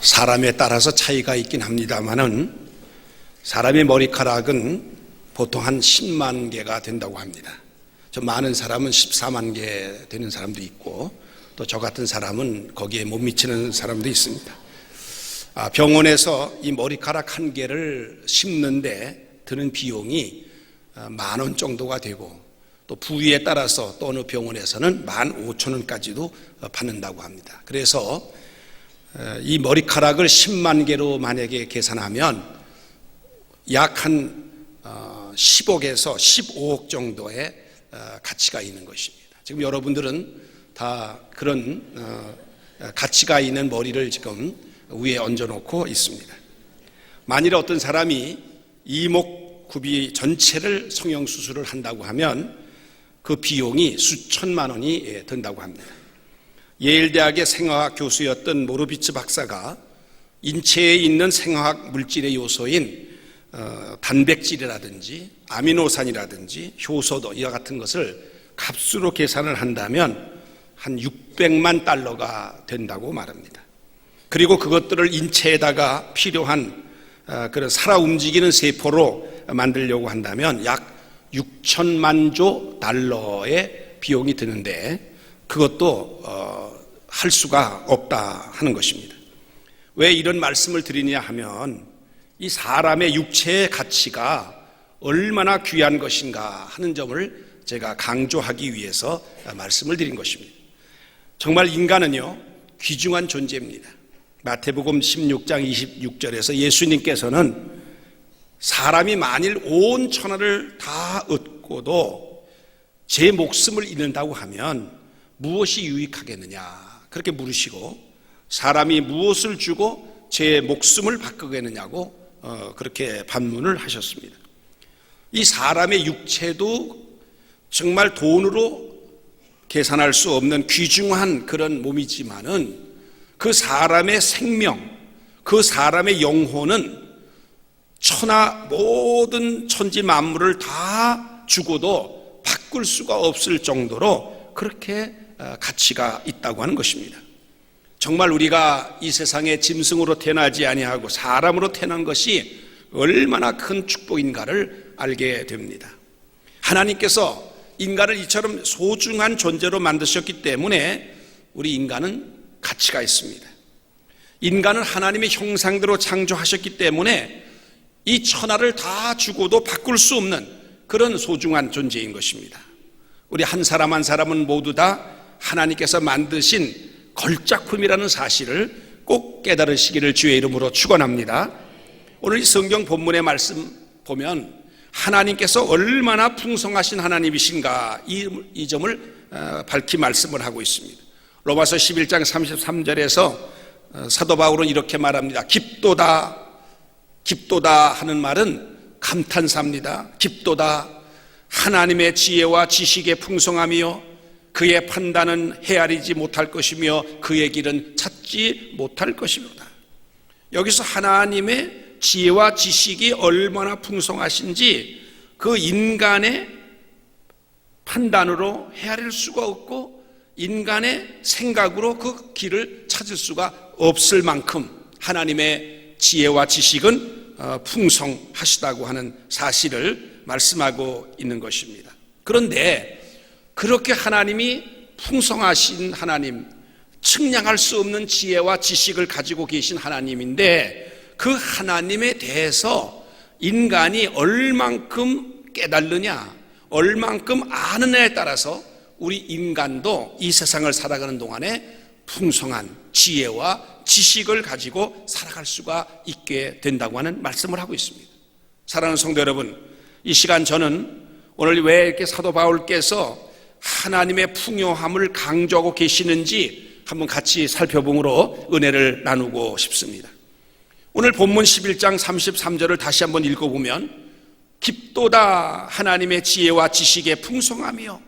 사람에 따라서 차이가 있긴 합니다만은 사람의 머리카락은 보통 한 10만 개가 된다고 합니다. 좀 많은 사람은 14만 개 되는 사람도 있고 또 저 같은 사람은 거기에 못 미치는 사람도 있습니다. 병원에서 이 머리카락 한 개를 심는데 드는 비용이 10,000원 정도가 되고 또 부위에 따라서 또 어느 병원에서는 15,000원까지도 받는다고 합니다. 그래서 이 머리카락을 10만 개로 만약에 계산하면 약 한 10억에서 15억 정도의 가치가 있는 것입니다. 지금 여러분들은 다 그런 가치가 있는 머리를 지금 위에 얹어놓고 있습니다. 만일 어떤 사람이 이목구비 전체를 성형수술을 한다고 하면 그 비용이 수천만 원이 든다고 합니다. 예일대학의 생화학 교수였던 모르비츠 박사가 인체에 있는 생화학 물질의 요소인 단백질이라든지 아미노산이라든지 효소도 이와 같은 것을 값으로 계산을 한다면 한 600만 달러가 된다고 말합니다. 그리고 그것들을 인체에다가 필요한 그런 살아 움직이는 세포로 만들려고 한다면 약 6천만 조 달러의 비용이 드는데 그것도 할 수가 없다 하는 것입니다. 왜 이런 말씀을 드리냐 하면 이 사람의 육체의 가치가 얼마나 귀한 것인가 하는 점을 제가 강조하기 위해서 말씀을 드린 것입니다. 정말 인간은요 귀중한 존재입니다. 마태복음 16장 26절에서 예수님께서는 사람이 만일 온 천하를 다 얻고도 제 목숨을 잃는다고 하면 무엇이 유익하겠느냐 그렇게 물으시고 사람이 무엇을 주고 제 목숨을 바꾸겠느냐고 그렇게 반문을 하셨습니다. 이 사람의 육체도 정말 돈으로 계산할 수 없는 귀중한 그런 몸이지만은 그 사람의 생명, 그 사람의 영혼은 천하 모든 천지 만물을 다 주고도 바꿀 수가 없을 정도로 그렇게 가치가 있다고 하는 것입니다. 정말 우리가 이 세상에 짐승으로 태어나지 아니하고 사람으로 태어난 것이 얼마나 큰 축복인가를 알게 됩니다. 하나님께서 인간을 이처럼 소중한 존재로 만드셨기 때문에 우리 인간은 가치가 있습니다. 인간은 하나님의 형상대로 창조하셨기 때문에 이 천하를 다 주고도 바꿀 수 없는 그런 소중한 존재인 것입니다. 우리 한 사람 한 사람은 모두 다 하나님께서 만드신 걸작품이라는 사실을 꼭 깨달으시기를 주의 이름으로 축원합니다. 오늘 이 성경 본문의 말씀 보면 하나님께서 얼마나 풍성하신 하나님이신가 이 점을 밝히 말씀을 하고 있습니다. 로마서 11장 33절에서 사도 바울은 이렇게 말합니다. 깊도다 하는 말은 감탄사입니다. 깊도다 하나님의 지혜와 지식의 풍성함이요 그의 판단은 헤아리지 못할 것이며 그의 길은 찾지 못할 것이로다. 여기서 하나님의 지혜와 지식이 얼마나 풍성하신지 그 인간의 판단으로 헤아릴 수가 없고 인간의 생각으로 그 길을 찾을 수가 없을 만큼 하나님의 지혜와 지식은 풍성하시다고 하는 사실을 말씀하고 있는 것입니다. 그런데 그렇게 하나님이 풍성하신 하나님, 측량할 수 없는 지혜와 지식을 가지고 계신 하나님인데 그 하나님에 대해서 인간이 얼만큼 깨달느냐, 얼만큼 아느냐에 따라서 우리 인간도 이 세상을 살아가는 동안에 풍성한 지혜와 지식을 가지고 살아갈 수가 있게 된다고 하는 말씀을 하고 있습니다. 사랑하는 성도 여러분, 이 시간 저는 오늘 왜 이렇게 사도 바울께서 하나님의 풍요함을 강조하고 계시는지 한번 같이 살펴보므로 은혜를 나누고 싶습니다. 오늘 본문 11장 33절을 다시 한번 읽어보면 깊도다 하나님의 지혜와 지식의 풍성함이요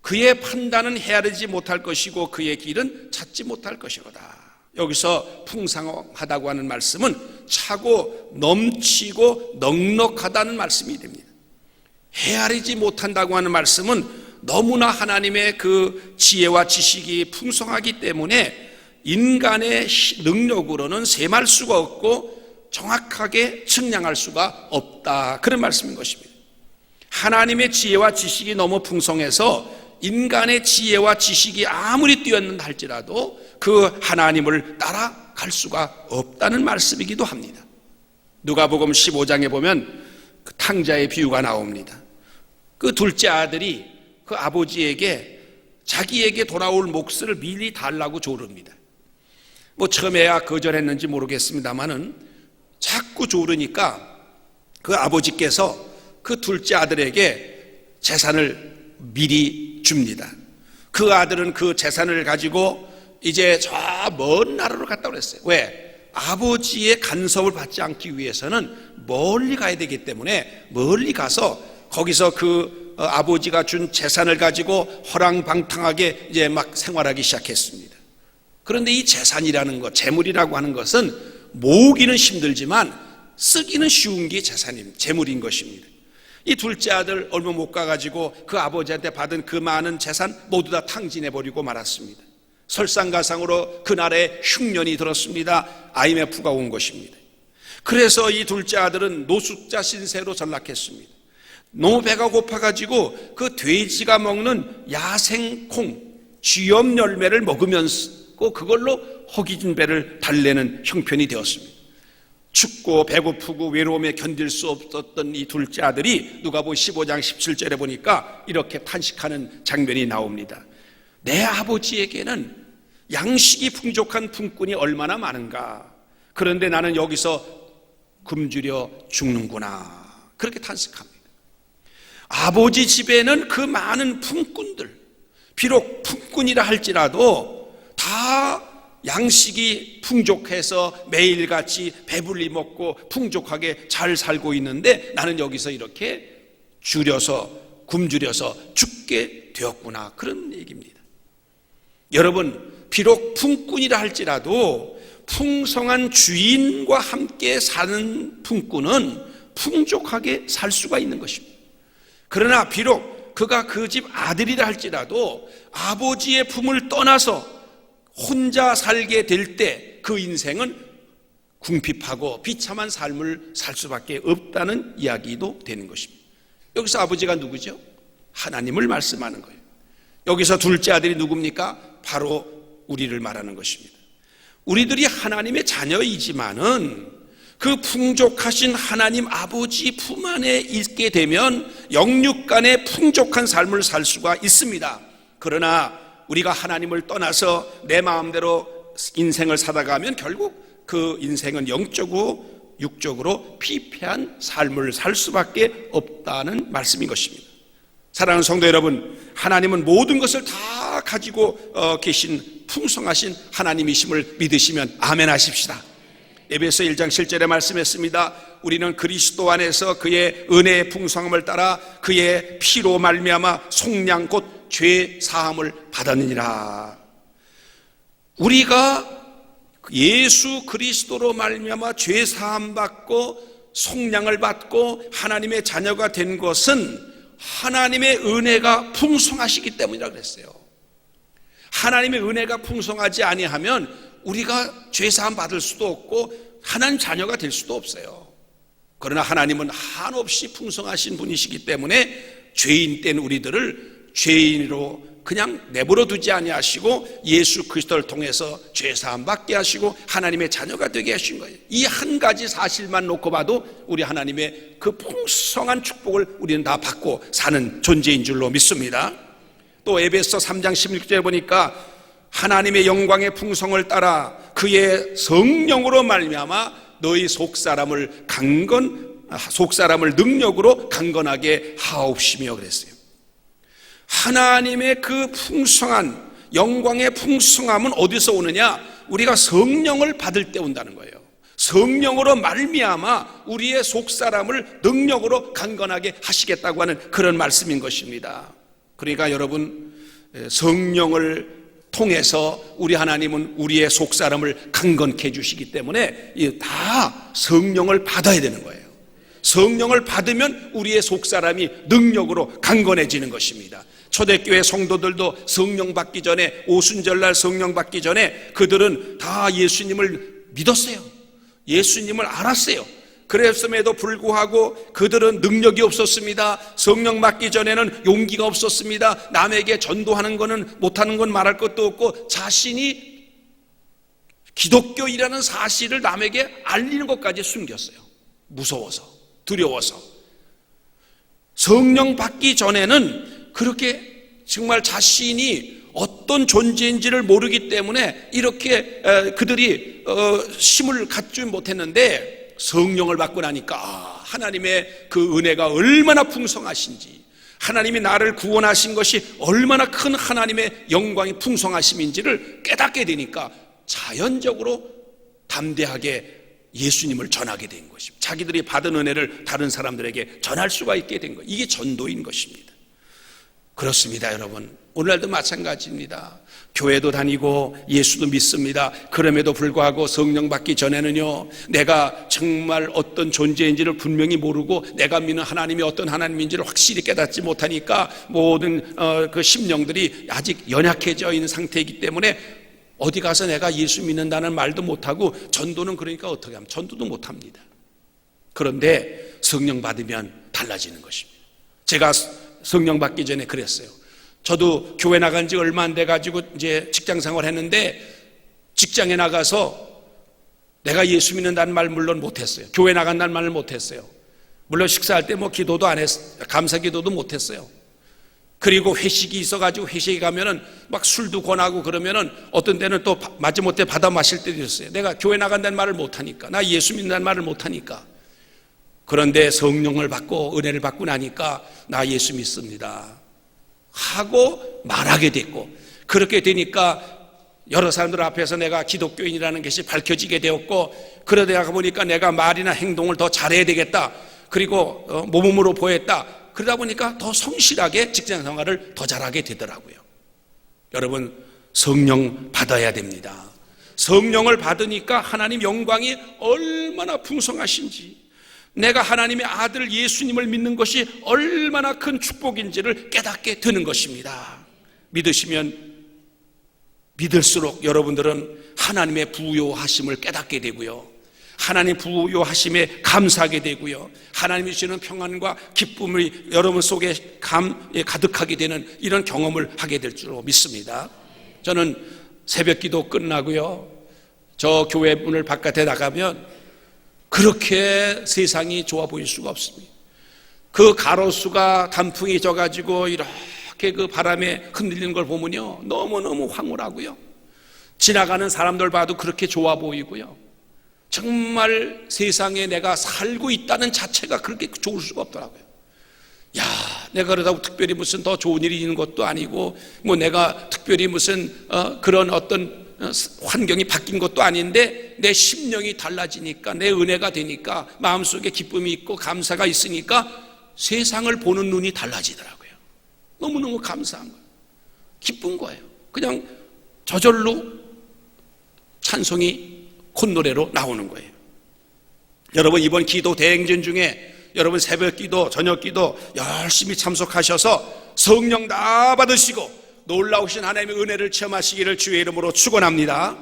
그의 판단은 헤아리지 못할 것이고 그의 길은 찾지 못할 것이로다. 여기서 풍성하다고 하는 말씀은 차고 넘치고 넉넉하다는 말씀이 됩니다. 헤아리지 못한다고 하는 말씀은 너무나 하나님의 그 지혜와 지식이 풍성하기 때문에 인간의 능력으로는 셈할 수가 없고 정확하게 측량할 수가 없다, 그런 말씀인 것입니다. 하나님의 지혜와 지식이 너무 풍성해서 인간의 지혜와 지식이 아무리 뛰었는다 할지라도 그 하나님을 따라갈 수가 없다는 말씀이기도 합니다. 누가복음 15장에 보면 그 탕자의 비유가 나옵니다. 그 둘째 아들이 그 아버지에게 자기에게 돌아올 몫을 미리 달라고 조릅니다. 처음에야 거절했는지 모르겠습니다만은 자꾸 조르니까 그 아버지께서 그 둘째 아들에게 재산을 미리 줍니다. 그 아들은 그 재산을 가지고 이제 저 먼 나라로 갔다고 그랬어요. 왜? 아버지의 간섭을 받지 않기 위해서는 멀리 가야 되기 때문에 멀리 가서 거기서 그 아버지가 준 재산을 가지고 허랑방탕하게 이제 막 생활하기 시작했습니다. 그런데 이 재산이라는 것, 재물이라고 하는 것은 모으기는 힘들지만 쓰기는 쉬운 게 재물인 것입니다. 이 둘째 아들 얼마 못 가가지고 그 아버지한테 받은 그 많은 재산 모두 다 탕진해버리고 말았습니다. 설상가상으로 그날에 흉년이 들었습니다. IMF가 온 것입니다. 그래서 이 둘째 아들은 노숙자 신세로 전락했습니다. 너무 배가 고파가지고 그 돼지가 먹는 야생콩, 쥐염 열매를 먹으면서 그걸로 허기진 배를 달래는 형편이 되었습니다. 춥고 배고프고 외로움에 견딜 수 없었던 이 둘째 아들이 누가복음 15장 17절에 보니까 이렇게 탄식하는 장면이 나옵니다. 내 아버지에게는 양식이 풍족한 품꾼이 얼마나 많은가. 그런데 나는 여기서 굶주려 죽는구나. 그렇게 탄식합니다. 아버지 집에는 그 많은 품꾼들, 비록 품꾼이라 할지라도 다 양식이 풍족해서 매일같이 배불리 먹고 풍족하게 잘 살고 있는데 나는 여기서 이렇게 굶주려서 죽게 되었구나, 그런 얘기입니다. 여러분, 비록 품꾼이라 할지라도 풍성한 주인과 함께 사는 품꾼은 풍족하게 살 수가 있는 것입니다. 그러나 비록 그가 그 집 아들이라 할지라도 아버지의 품을 떠나서 혼자 살게 될 때 그 인생은 궁핍하고 비참한 삶을 살 수밖에 없다는 이야기도 되는 것입니다. 여기서 아버지가 누구죠? 하나님을 말씀하는 거예요. 여기서 둘째 아들이 누굽니까? 바로 우리를 말하는 것입니다. 우리들이 하나님의 자녀이지만은 그 풍족하신 하나님 아버지 품 안에 있게 되면 영육간의 풍족한 삶을 살 수가 있습니다. 그러나 우리가 하나님을 떠나서 내 마음대로 인생을 살아가면 결국 그 인생은 영적으로 육적으로 피폐한 삶을 살 수밖에 없다는 말씀인 것입니다. 사랑하는 성도 여러분, 하나님은 모든 것을 다 가지고 계신 풍성하신 하나님이심을 믿으시면 아멘 하십시다. 에베소 1장 7절에 말씀했습니다. 우리는 그리스도 안에서 그의 은혜의 풍성함을 따라 그의 피로 말미암아 속량 곧 죄 사함을 받았느니라. 우리가 예수 그리스도로 말미암아 죄 사함 받고 속량을 받고 하나님의 자녀가 된 것은 하나님의 은혜가 풍성하시기 때문이라고 그랬어요. 하나님의 은혜가 풍성하지 아니하면 우리가 죄 사함 받을 수도 없고 하나님 자녀가 될 수도 없어요. 그러나 하나님은 한없이 풍성하신 분이시기 때문에 죄인 된 우리들을 죄인으로 그냥 내버려 두지 아니하시고 예수 그리스도를 통해서 죄 사함 받게 하시고 하나님의 자녀가 되게 하신 거예요. 이 한 가지 사실만 놓고 봐도 우리 하나님의 그 풍성한 축복을 우리는 다 받고 사는 존재인 줄로 믿습니다. 또 에베소 3장 16절에 보니까 하나님의 영광의 풍성을 따라 그의 성령으로 말미암아 너희 속사람을 능력으로 강건하게 하옵시며 그랬어요. 하나님의 그 풍성한 영광의 풍성함은 어디서 오느냐? 우리가 성령을 받을 때 온다는 거예요. 성령으로 말미암아 우리의 속사람을 능력으로 강건하게 하시겠다고 하는 그런 말씀인 것입니다. 그러니까 여러분, 성령을 통해서 우리 하나님은 우리의 속사람을 강건케 해주시기 때문에 다 성령을 받아야 되는 거예요. 성령을 받으면 우리의 속사람이 능력으로 강건해지는 것입니다. 초대교회 성도들도 성령 받기 전에, 오순절날 성령 받기 전에 그들은 다 예수님을 믿었어요. 예수님을 알았어요. 그랬음에도 불구하고 그들은 능력이 없었습니다. 성령 받기 전에는 용기가 없었습니다. 남에게 전도하는 거는, 못하는 건 말할 것도 없고, 자신이 기독교이라는 사실을 남에게 알리는 것까지 숨겼어요. 무서워서, 두려워서. 성령 받기 전에는 그렇게 정말 자신이 어떤 존재인지를 모르기 때문에 이렇게 그들이 힘을 갖지 못했는데, 성령을 받고 나니까 하나님의 그 은혜가 얼마나 풍성하신지, 하나님이 나를 구원하신 것이 얼마나 큰 하나님의 영광이 풍성하심인지를 깨닫게 되니까 자연적으로 담대하게 예수님을 전하게 된 것입니다. 자기들이 받은 은혜를 다른 사람들에게 전할 수가 있게 된 것, 이게 전도인 것입니다. 그렇습니다, 여러분. 오늘날도 마찬가지입니다. 교회도 다니고 예수도 믿습니다. 그럼에도 불구하고 성령 받기 전에는요, 내가 정말 어떤 존재인지를 분명히 모르고 내가 믿는 하나님이 어떤 하나님인지를 확실히 깨닫지 못하니까 모든 그 심령들이 아직 연약해져 있는 상태이기 때문에 어디 가서 내가 예수 믿는다는 말도 못하고, 전도는 그러니까 어떻게 하면 전도도 못합니다. 그런데 성령 받으면 달라지는 것입니다. 제가 성령 받기 전에 그랬어요. 저도 교회 나간 지 얼마 안 돼가지고 이제 직장 생활 했는데, 직장에 나가서 내가 예수 믿는다는 말 물론 못했어요. 교회 나간다는 말을 못했어요. 물론 식사할 때 뭐 기도도 안 했어요. 감사 기도도 못했어요. 그리고 회식이 있어가지고 회식에 가면은 막 술도 권하고 그러면은 어떤 때는 또 마지못해 받아 마실 때도 있어요. 내가 교회 나간다는 말을 못하니까, 나 예수 믿는다는 말을 못하니까. 그런데 성령을 받고 은혜를 받고 나니까 나 예수 믿습니다 하고 말하게 됐고, 그렇게 되니까 여러 사람들 앞에서 내가 기독교인이라는 것이 밝혀지게 되었고, 그러다 보니까 내가 말이나 행동을 더 잘해야 되겠다, 그리고 모범으로 보였다, 그러다 보니까 더 성실하게 직장 생활을 더 잘하게 되더라고요. 여러분, 성령 받아야 됩니다. 성령을 받으니까 하나님 영광이 얼마나 풍성하신지, 내가 하나님의 아들 예수님을 믿는 것이 얼마나 큰 축복인지를 깨닫게 되는 것입니다. 믿으시면 믿을수록 여러분들은 하나님의 부요하심을 깨닫게 되고요, 하나님 부요하심에 감사하게 되고요, 하나님이 주시는 평안과 기쁨이 여러분 속에 가득하게 되는 이런 경험을 하게 될 줄로 믿습니다. 저는 새벽 기도 끝나고요, 저 교회 문을 바깥에 나가면 그렇게 세상이 좋아 보일 수가 없습니다. 그 가로수가 단풍이 져가지고 이렇게 그 바람에 흔들리는 걸 보면요, 너무너무 황홀하고요, 지나가는 사람들 봐도 그렇게 좋아 보이고요, 정말 세상에 내가 살고 있다는 자체가 그렇게 좋을 수가 없더라고요. 야, 내가 그러다고 특별히 무슨 더 좋은 일이 있는 것도 아니고, 뭐 내가 특별히 무슨 그런 어떤 환경이 바뀐 것도 아닌데, 내 심령이 달라지니까, 내 은혜가 되니까, 마음속에 기쁨이 있고 감사가 있으니까 세상을 보는 눈이 달라지더라고요. 너무너무 감사한 거예요. 기쁜 거예요. 그냥 저절로 찬송이 콧노래로 나오는 거예요. 여러분, 이번 기도 대행전 중에 여러분 새벽 기도, 저녁 기도 열심히 참석하셔서 성령 다 받으시고 놀라우신 하나님의 은혜를 체험하시기를 주의 이름으로 축원합니다.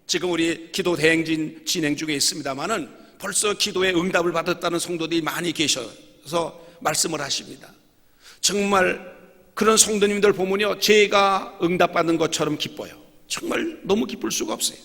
지금 우리 기도 대행진 진행 중에 있습니다만은 벌써 기도에 응답을 받았다는 성도들이 많이 계셔서 말씀을 하십니다. 정말 그런 성도님들 보면요, 제가 응답받은 것처럼 기뻐요. 정말 너무 기쁠 수가 없어요.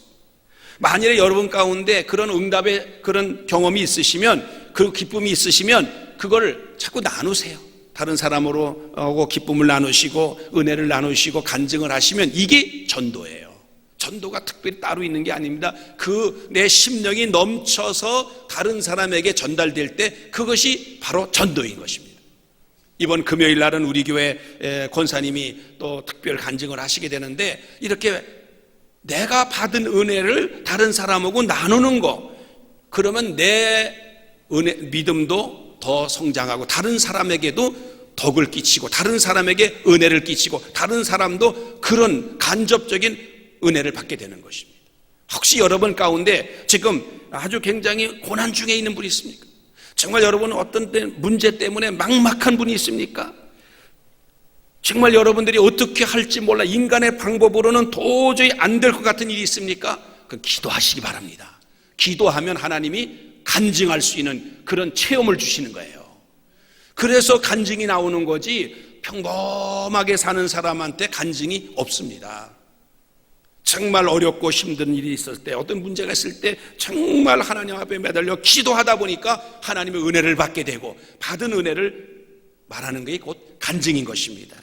만일에 여러분 가운데 그런 응답의 그런 경험이 있으시면, 그 기쁨이 있으시면 그걸 자꾸 나누세요. 다른 사람으로 기쁨을 나누시고 은혜를 나누시고 간증을 하시면 이게 전도예요. 전도가 특별히 따로 있는 게 아닙니다. 그 내 심령이 넘쳐서 다른 사람에게 전달될 때 그것이 바로 전도인 것입니다. 이번 금요일 날은 우리 교회 권사님이 또 특별 간증을 하시게 되는데, 이렇게 내가 받은 은혜를 다른 사람하고 나누는 거, 그러면 내 믿음도 더 성장하고 다른 사람에게도 덕을 끼치고 다른 사람에게 은혜를 끼치고 다른 사람도 그런 간접적인 은혜를 받게 되는 것입니다. 혹시 여러분 가운데 지금 아주 굉장히 고난 중에 있는 분이 있습니까? 정말 여러분 어떤 때 문제 때문에 막막한 분이 있습니까? 정말 여러분들이 어떻게 할지 몰라 인간의 방법으로는 도저히 안 될 것 같은 일이 있습니까? 그럼 기도하시기 바랍니다. 기도하면 하나님이 간증할 수 있는 그런 체험을 주시는 거예요. 그래서 간증이 나오는 거지 평범하게 사는 사람한테 간증이 없습니다. 정말 어렵고 힘든 일이 있을 때, 어떤 문제가 있을 때 정말 하나님 앞에 매달려 기도하다 보니까 하나님의 은혜를 받게 되고, 받은 은혜를 말하는 게 곧 간증인 것입니다.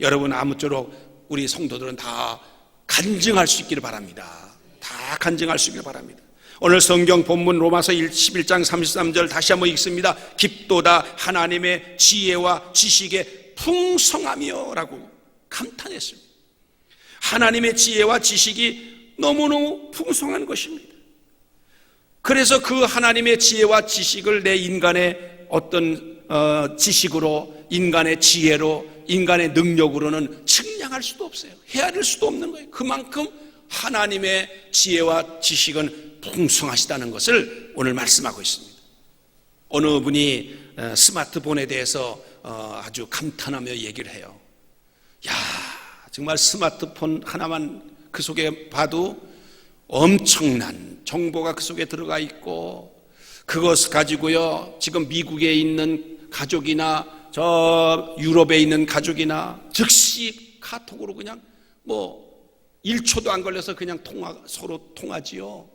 여러분, 아무쪼록 우리 성도들은 다 간증할 수 있기를 바랍니다. 다 간증할 수 있기를 바랍니다. 오늘 성경 본문 로마서 11장 33절 다시 한번 읽습니다. 깊도다 하나님의 지혜와 지식의 풍성함이여 라고 감탄했습니다. 하나님의 지혜와 지식이 너무너무 풍성한 것입니다. 그래서 그 하나님의 지혜와 지식을 내 인간의 어떤 지식으로, 인간의 지혜로, 인간의 능력으로는 측량할 수도 없어요. 헤아릴 수도 없는 거예요. 그만큼 하나님의 지혜와 지식은 풍성하시다는 것을 오늘 말씀하고 있습니다. 어느 분이 스마트폰에 대해서 아주 감탄하며 얘기를 해요. 야, 정말 스마트폰 하나만 그 속에 봐도 엄청난 정보가 그 속에 들어가 있고, 그것 가지고요 지금 미국에 있는 가족이나 저 유럽에 있는 가족이나 즉시 카톡으로 그냥 뭐 1초도 안 걸려서 그냥 서로 통하지요.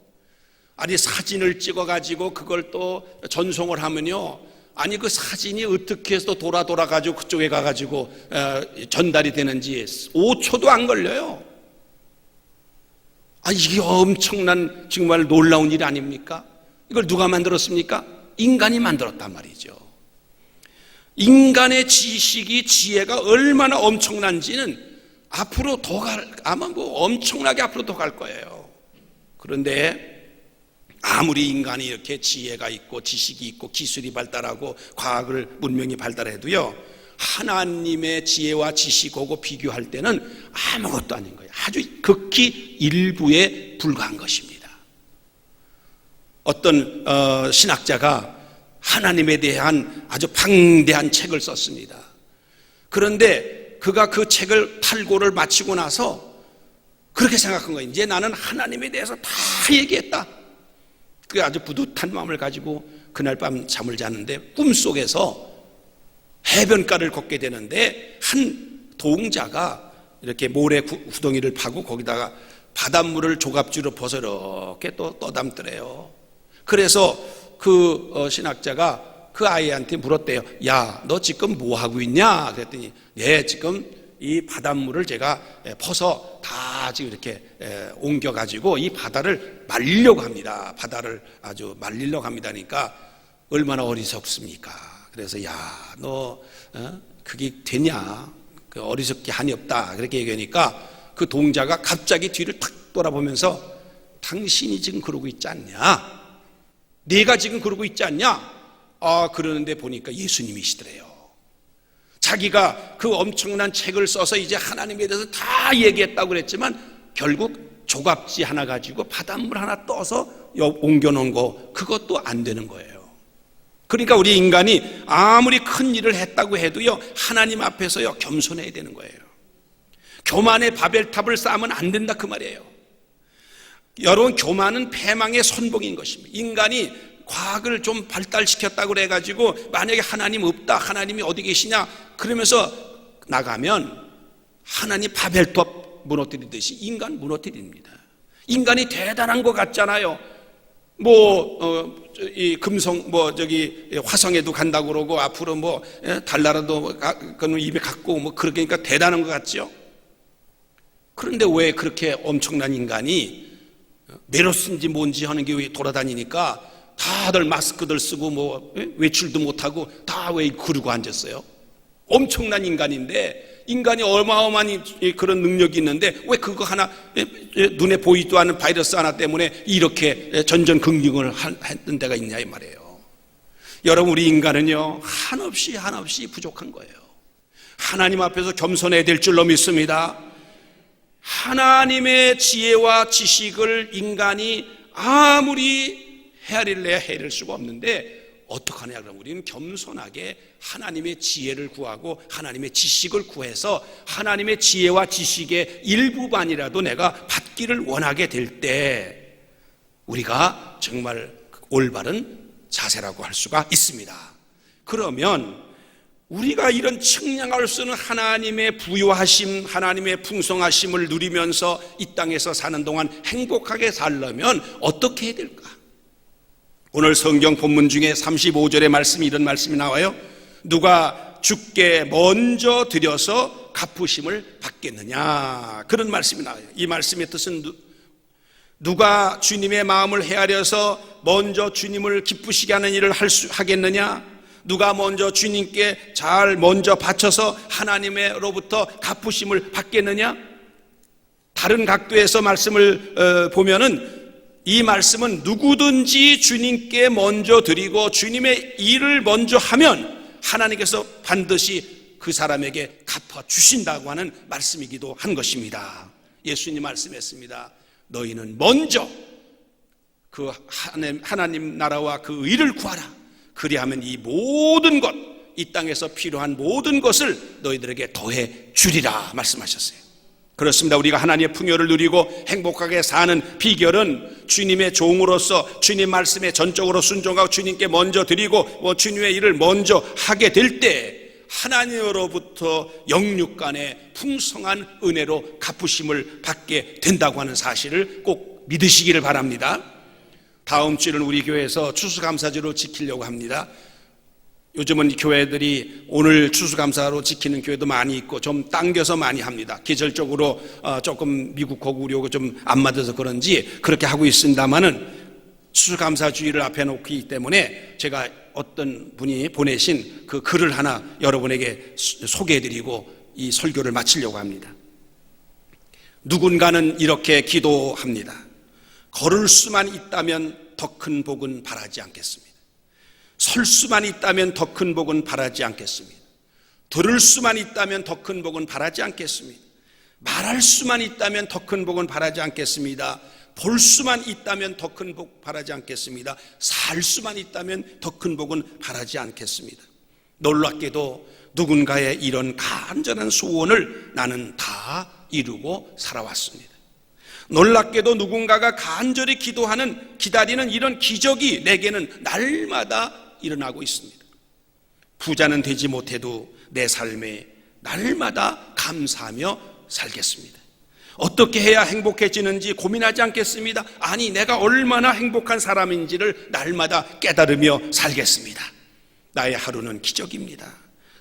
아니, 사진을 찍어 가지고 그걸 또 전송을 하면요, 아니 그 사진이 어떻게 해서 돌아가지고 그쪽에 가가지고 전달이 되는지 5초도 안 걸려요. 아, 이게 엄청난 정말 놀라운 일 아닙니까? 이걸 누가 만들었습니까? 인간이 만들었단 말이죠. 인간의 지식이, 지혜가 얼마나 엄청난지는 앞으로 아마 뭐 엄청나게 앞으로 더 갈 거예요. 그런데 아무리 인간이 이렇게 지혜가 있고 지식이 있고 기술이 발달하고 과학을 문명이 발달해도요, 하나님의 지혜와 지식하고 비교할 때는 아무것도 아닌 거예요. 아주 극히 일부에 불과한 것입니다. 어떤 신학자가 하나님에 대한 아주 방대한 책을 썼습니다. 그런데 그가 그 책을 탈고를 마치고 나서 그렇게 생각한 거예요. 이제 나는 하나님에 대해서 다 얘기했다. 그 아주 뿌듯한 마음을 가지고 그날 밤 잠을 자는데 꿈속에서 해변가를 걷게 되는데 한 동자가 이렇게 모래 구덩이를 파고 거기다가 바닷물을 조갑주로 벗어 이렇게 또 떠담더래요. 그래서 그 신학자가 그 아이한테 물었대요. 야, 너 지금 뭐 하고 있냐? 그랬더니 네, 지금 이 바닷물을 제가 퍼서 다 지금 이렇게 옮겨가지고 이 바다를 말리려고 합니다. 바다를 아주 말리려고 합니다니까 얼마나 어리석습니까? 그래서 야, 너 그게 되냐? 그 어리석게 한이 없다. 그렇게 얘기하니까 그 동자가 갑자기 뒤를 탁 돌아보면서 당신이 지금 그러고 있지 않냐? 네가 지금 그러고 있지 않냐? 아, 그러는데 보니까 예수님이시더래요. 자기가 그 엄청난 책을 써서 이제 하나님에 대해서 다 얘기했다고 그랬지만 결국 조갑지 하나 가지고 바닷물 하나 떠서 옮겨놓은 거, 그것도 안 되는 거예요. 그러니까 우리 인간이 아무리 큰 일을 했다고 해도요, 하나님 앞에서요 겸손해야 되는 거예요. 교만의 바벨탑을 쌓으면 안 된다 그 말이에요. 여러분, 교만은 패망의 선봉인 것입니다. 인간이 과학을 좀 발달시켰다고 그래가지고 만약에 하나님 없다, 하나님이 어디 계시냐 그러면서 나가면 하나님 바벨탑 무너뜨리듯이 인간 무너뜨립니다. 인간이 대단한 것 같잖아요. 이 금성 화성에도 간다고 그러고 앞으로 달나라도 입에 갖고 그러니까 대단한 것 같죠. 그런데 왜 그렇게 엄청난 인간이 메로스인지 뭔지 하는 게 왜 돌아다니니까 다들 마스크들 쓰고 외출도 못하고 다 왜 그러고 앉았어요? 엄청난 인간인데, 인간이 어마어마한 그런 능력이 있는데 왜 그거 하나, 눈에 보이지도 않은 바이러스 하나 때문에 이렇게 전전긍긍을 했던 데가 있냐 이 말이에요. 여러분, 우리 인간은요 한없이 부족한 거예요. 하나님 앞에서 겸손해야 될 줄로 믿습니다. 하나님의 지혜와 지식을 인간이 아무리 헤아릴래야 헤아릴 수가 없는데 어떻게 하냐 그러면 우리는 겸손하게 하나님의 지혜를 구하고 하나님의 지식을 구해서 하나님의 지혜와 지식의 일부만이라도 내가 받기를 원하게 될 때 우리가 정말 올바른 자세라고 할 수가 있습니다. 그러면 우리가 이런 측량할 수 없는 하나님의 부유하심, 하나님의 풍성하심을 누리면서 이 땅에서 사는 동안 행복하게 살려면 어떻게 해야 될까? 오늘 성경 본문 중에 35절의 말씀이 이런 말씀이 나와요. 누가 주께 먼저 드려서 갚으심을 받겠느냐, 그런 말씀이 나와요. 이 말씀의 뜻은 누가 주님의 마음을 헤아려서 먼저 주님을 기쁘시게 하는 일을 하겠느냐, 누가 먼저 주님께 잘 먼저 바쳐서 하나님으로부터 갚으심을 받겠느냐. 다른 각도에서 말씀을 보면은 이 말씀은 누구든지 주님께 먼저 드리고 주님의 일을 먼저 하면 하나님께서 반드시 그 사람에게 갚아주신다고 하는 말씀이기도 한 것입니다. 예수님 말씀했습니다. 너희는 먼저 그 하나님 나라와 그 의를 구하라. 그리하면 이 모든 것, 이 땅에서 필요한 모든 것을 너희들에게 더해 주리라 말씀하셨어요. 그렇습니다. 우리가 하나님의 풍요를 누리고 행복하게 사는 비결은 주님의 종으로서 주님 말씀에 전적으로 순종하고 주님께 먼저 드리고 주님의 일을 먼저 하게 될 때 하나님으로부터 영육간의 풍성한 은혜로 갚으심을 받게 된다고 하는 사실을 꼭 믿으시기를 바랍니다. 다음 주는 우리 교회에서 추수감사절을 지키려고 합니다. 요즘은 교회들이 오늘 추수감사로 지키는 교회도 많이 있고 좀 당겨서 많이 합니다. 계절적으로 조금 미국하고 우리하고 좀 안 맞아서 그런지 그렇게 하고 있습니다만은 추수감사주의를 앞에 놓기 때문에 제가 어떤 분이 보내신 그 글을 하나 여러분에게 소개해드리고 이 설교를 마치려고 합니다. 누군가는 이렇게 기도합니다. 걸을 수만 있다면 더 큰 복은 바라지 않겠습니다. 설 수만 있다면 더 큰 복은 바라지 않겠습니다. 들을 수만 있다면 더 큰 복은 바라지 않겠습니다. 말할 수만 있다면 더 큰 복은 바라지 않겠습니다. 볼 수만 있다면 더 큰 복 바라지 않겠습니다. 살 수만 있다면 더 큰 복은 바라지 않겠습니다. 놀랍게도 누군가의 이런 간절한 소원을 나는 다 이루고 살아왔습니다. 놀랍게도 누군가가 간절히 기다리는 이런 기적이 내게는 날마다 일어나고 있습니다. 부자는 되지 못해도 내 삶에 날마다 감사하며 살겠습니다. 어떻게 해야 행복해지는지 고민하지 않겠습니다. 아니, 내가 얼마나 행복한 사람인지를 날마다 깨달으며 살겠습니다. 나의 하루는 기적입니다.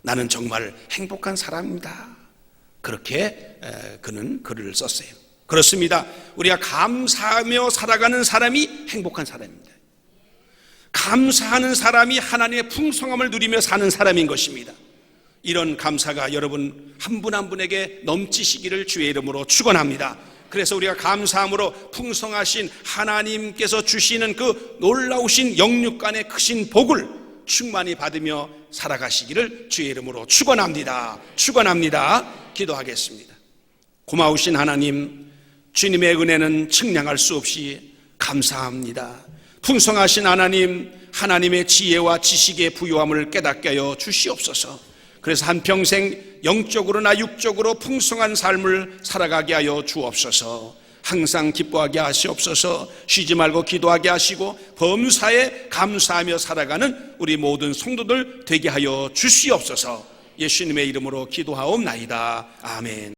나는 정말 행복한 사람입니다. 그렇게 그는 글을 썼어요. 그렇습니다. 우리가 감사하며 살아가는 사람이 행복한 사람입니다. 감사하는 사람이 하나님의 풍성함을 누리며 사는 사람인 것입니다. 이런 감사가 여러분 한 분 한 분에게 넘치시기를 주의 이름으로 축원합니다. 그래서 우리가 감사함으로 풍성하신 하나님께서 주시는 그 놀라우신 영육간의 크신 복을 충만히 받으며 살아가시기를 주의 이름으로 축원합니다. 기도하겠습니다. 고마우신 하나님, 주님의 은혜는 측량할 수 없이 감사합니다. 풍성하신 하나님, 하나님의 지혜와 지식의 부유함을 깨닫게 하여 주시옵소서. 그래서 한평생 영적으로나 육적으로 풍성한 삶을 살아가게 하여 주옵소서. 항상 기뻐하게 하시옵소서. 쉬지 말고 기도하게 하시고 범사에 감사하며 살아가는 우리 모든 성도들 되게 하여 주시옵소서. 예수님의 이름으로 기도하옵나이다. 아멘.